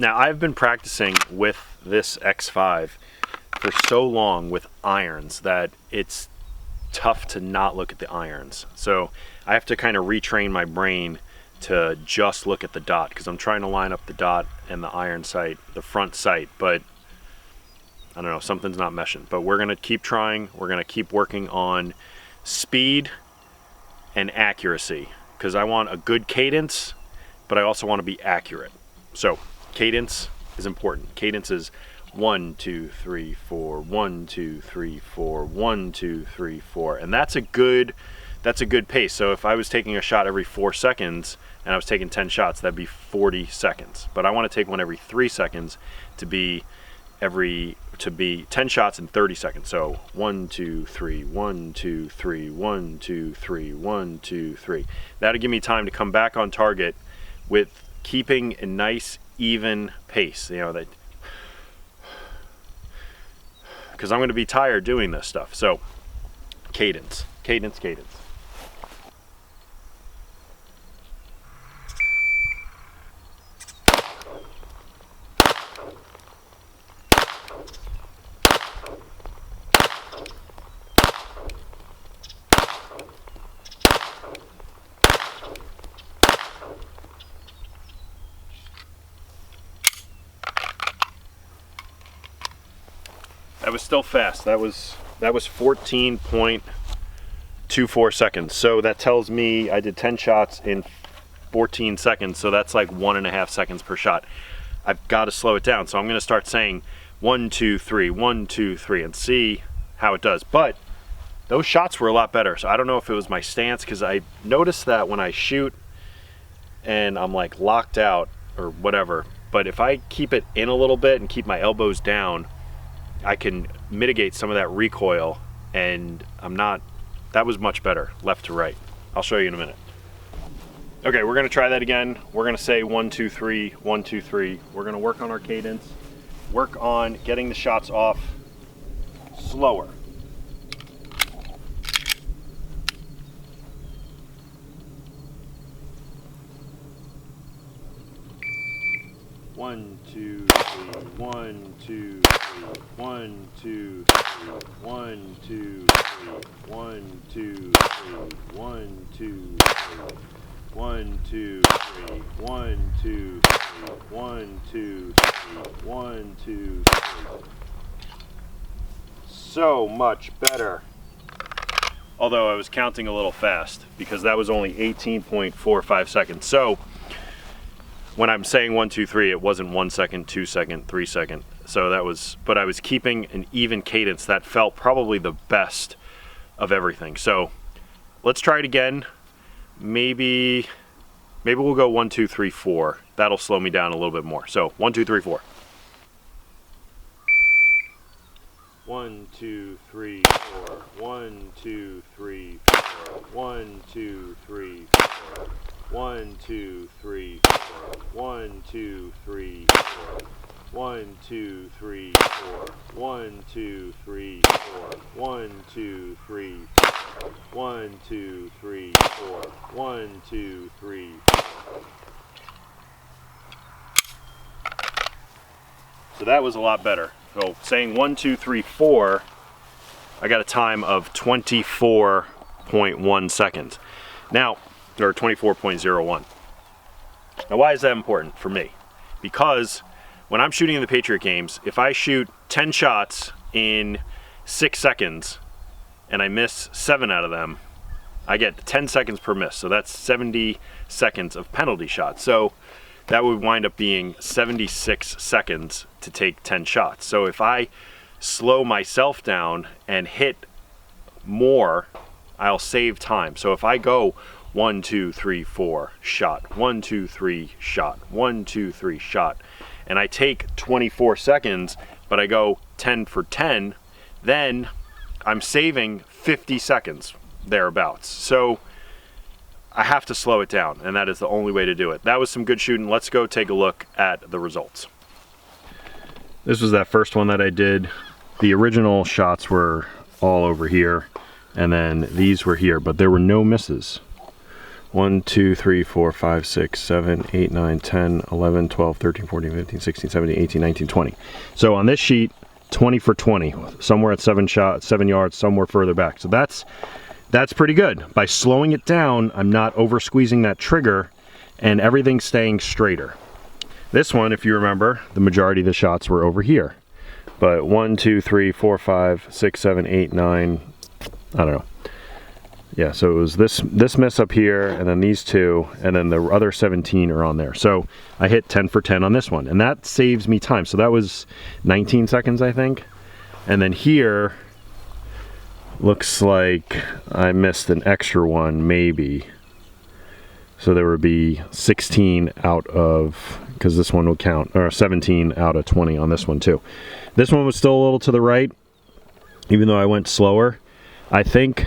Now, I've been practicing with this X5 for so long with irons that it's tough to not look at the irons. So I have to kind of retrain my brain to just look at the dot, because I'm trying to line up the dot and the iron sight, the front sight, but I don't know, something's not meshing. But we're gonna keep trying. We're gonna keep working on speed and accuracy, because I want a good cadence, but I also want to be accurate. So cadence is important. Cadence is 1, 2, 3, 4, 1, 2, 3, 4, 1, 2, 3, 4, and that's a good pace. So if I was taking a shot every 4 seconds and I was taking 10 shots, that'd be 40 seconds. But I want to take one every 3 seconds to be 10 shots in 30 seconds. So 1, 2, 3, 1, 2, 3, 1, 2, 3, 1, 2, 3. That'll give me time to come back on target with keeping a nice even pace, you know, that, because I'm going to be tired doing this stuff. So cadence, cadence, cadence. That was still fast. That was 14.24 seconds. So that tells me I did 10 shots in 14 seconds. So that's like 1.5 seconds per shot. I've got to slow it down. So I'm going to start saying 1, 2, 3, 1, 2, 3, and see how it does. But those shots were a lot better. So I don't know if it was my stance, because I noticed that when I shoot and I'm like locked out or whatever, but if I keep it in a little bit and keep my elbows down, I can mitigate some of that recoil, and that was much better, left to right. I'll show you in a minute. Okay, we're gonna try that again. We're gonna say 1, 2, 3, 1, 2, 3. We're gonna work on our cadence, work on getting the shots off slower. One, two, three, 1, 2, 3, 1, 2, 3, 1, 2, 3, 1, 2, 3, 1, 2, 3, 1, 2, 3, 1, 2, 3, 1, 2, 3, 1, 2, 3. So much better. Although I was counting a little fast, because that was only 18.45 seconds. So when I'm saying 1, 2, 3, it wasn't 1 second, 2 second, 3 second. So that was, but I was keeping an even cadence that felt probably the best of everything. So let's try it again. Maybe we'll go 1, 2, 3, 4. That'll slow me down a little bit more. So 1, 2, 3, 4. 1, 2, 3, 4. 1, 2, 3, 4. 1, 2, 3, 4. 1, 2, 3, 4. 1, 2, 3, 4. 1, 2, 3, 4. 1, 2, 3, 4. 1, 2, 3, 4. 1, 2, 3, 4. 1, 2, 3, 4. So that was a lot better. So saying 1, 2, 3, 4, I got a time of 24.1 seconds. Now, or 24.01. Now, why is that important for me? Because when I'm shooting in the Patriot Games, if I shoot 10 shots in 6 seconds and I miss 7 out of them, I get 10 seconds per miss. So that's 70 seconds of penalty shots. So that would wind up being 76 seconds to take 10 shots. So if I slow myself down and hit more, I'll save time. So if I go 1, 2, 3, 4, shot, 1, 2, 3, shot, 1, 2, 3, shot, and I take 24 seconds, but I go 10 for 10, then I'm saving 50 seconds thereabouts. So I have to slow it down, and that is the only way to do it. That was some good shooting. Let's go take a look at the results. This was that first one that I did. The original shots were all over here, and then these were here, but there were no misses. 1, 2, 3, 4, 5, 6, 7, 8, 9, 10, 11, 12, 13, 14, 15, 16, 17, 18, 19, 20. So on this sheet, 20 for 20, somewhere at 7 yards, somewhere further back. So that's pretty good. By slowing it down, I'm not over squeezing that trigger and everything's staying straighter. This one, if you remember, the majority of the shots were over here. But 1, 2, 3, 4, 5, 6, 7, 8, 9, I don't know. Yeah, so it was this miss up here, and then these two, and then the other 17 are on there. So I hit 10 for 10 on this one, and that saves me time. So that was 19 seconds, I think. And then here, looks like I missed an extra one, maybe. So there would be 16 out of, because this one would count, or 17 out of 20 on this one too. This one was still a little to the right, even though I went slower. I think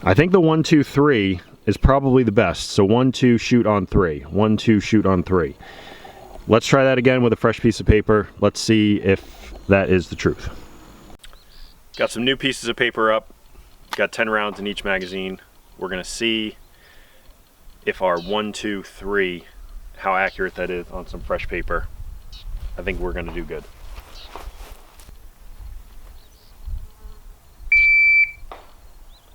the 1, 2, 3 is probably the best. So 1, 2, shoot on 3. 1, 2, shoot on 3. Let's try that again with a fresh piece of paper. Let's see if that is the truth. Got some new pieces of paper up. Got 10 rounds in each magazine. We're gonna see if our 1, 2, 3, how accurate that is on some fresh paper. I think we're gonna do good.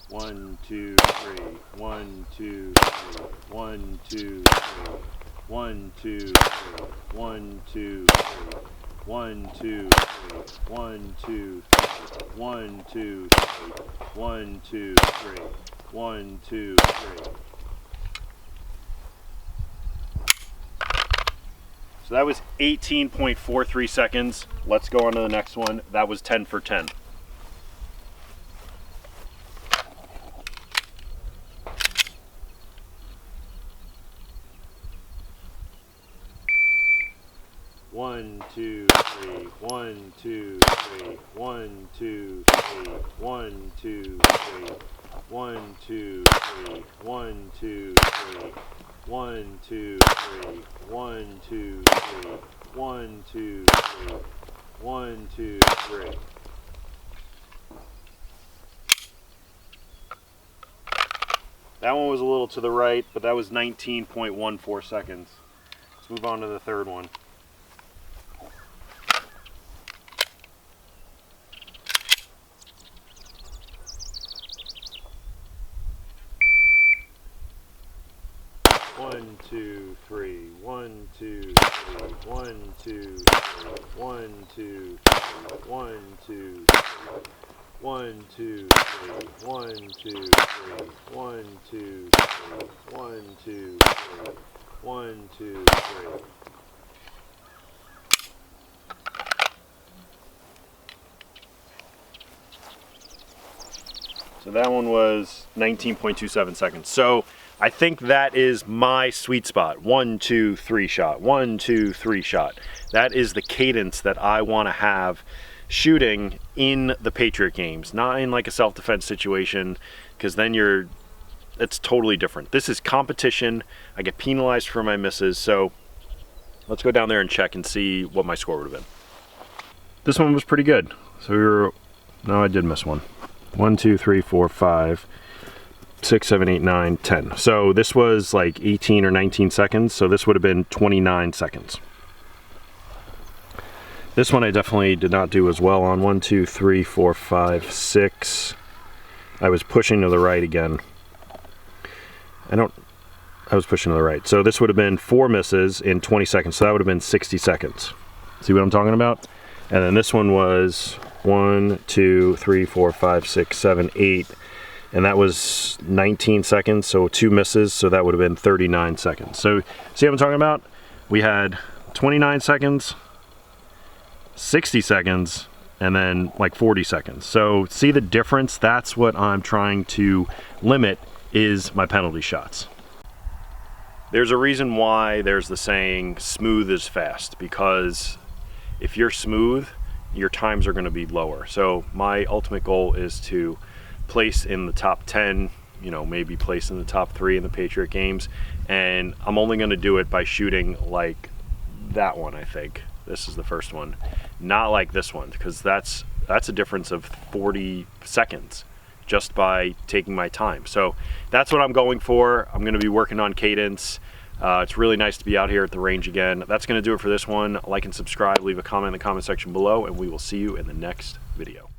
One, two, three. 1, 2, 3. 1, 2, 3. 1, 2, 3. 1, 2, 3. 1, 2, 3. 1, 2, 3. 1, 2, 3. 1, 2, 3. 1, 2, 3. So that was 18.43 seconds. Let's go on to the next one. That was 10 for 10. One, two, three. 1, 2, 3. 1, 2, 3. 1, 2, 3. 1, 2, 3. 1, 2, 3. 1, 2, 3. 1, 2, 3. 1, 2, 3. 1, 2, 3. That one was a little to the right, but that was 19.14 seconds. Let's move on to the third one. One, two, three. 1, 2, 3. 1, 2, 3. 1, 2, 3. 1, 2, 3. 1, 2, 3. 1, 2, 3. 1, 2, 3. 1, 2, 3. 1, 2, 3. So that one was 19.27 seconds. So I think that is my sweet spot. 1, 2, 3 shot. 1, 2, 3 shot. That is the cadence that I want to have shooting in the Patriot Games, not in like a self-defense situation, because then it's totally different. This is competition. I get penalized for my misses. So let's go down there and check and see what my score would have been. This one was pretty good. So no, I did miss one. 1, 2, 3, 4, 5, 6, 7, 8, 9, 10. So this was like 18 or 19 seconds. So this would have been 29 seconds. This one I definitely did not do as well on. 1, 2, 3, 4, 5, 6. I was pushing to the right again. I was pushing to the right. So this would have been 4 misses in 20 seconds. So that would have been 60 seconds. See what I'm talking about? And then this one was 1, 2, 3, 4, 5, 6, 7, 8. And that was 19 seconds, so 2 misses, so that would have been 39 seconds. So see what I'm talking about? We had 29 seconds, 60 seconds, and then like 40 seconds. So see the difference? That's what I'm trying to limit, is my penalty shots. There's a reason why there's the saying, smooth is fast, because if you're smooth, your times are gonna be lower. So my ultimate goal is to place in the top 10, maybe place in the top 3 in the Patriot Games, and I'm only going to do it by shooting like that one. I think this is the first one, not like this one, because that's a difference of 40 seconds. just by taking my time. So that's what I'm going for. I'm going to be working on cadence. It's really nice to be out here at the range again. That's going to do it for this one. Like and subscribe, leave a comment in the comment section below, and we will see you in the next video.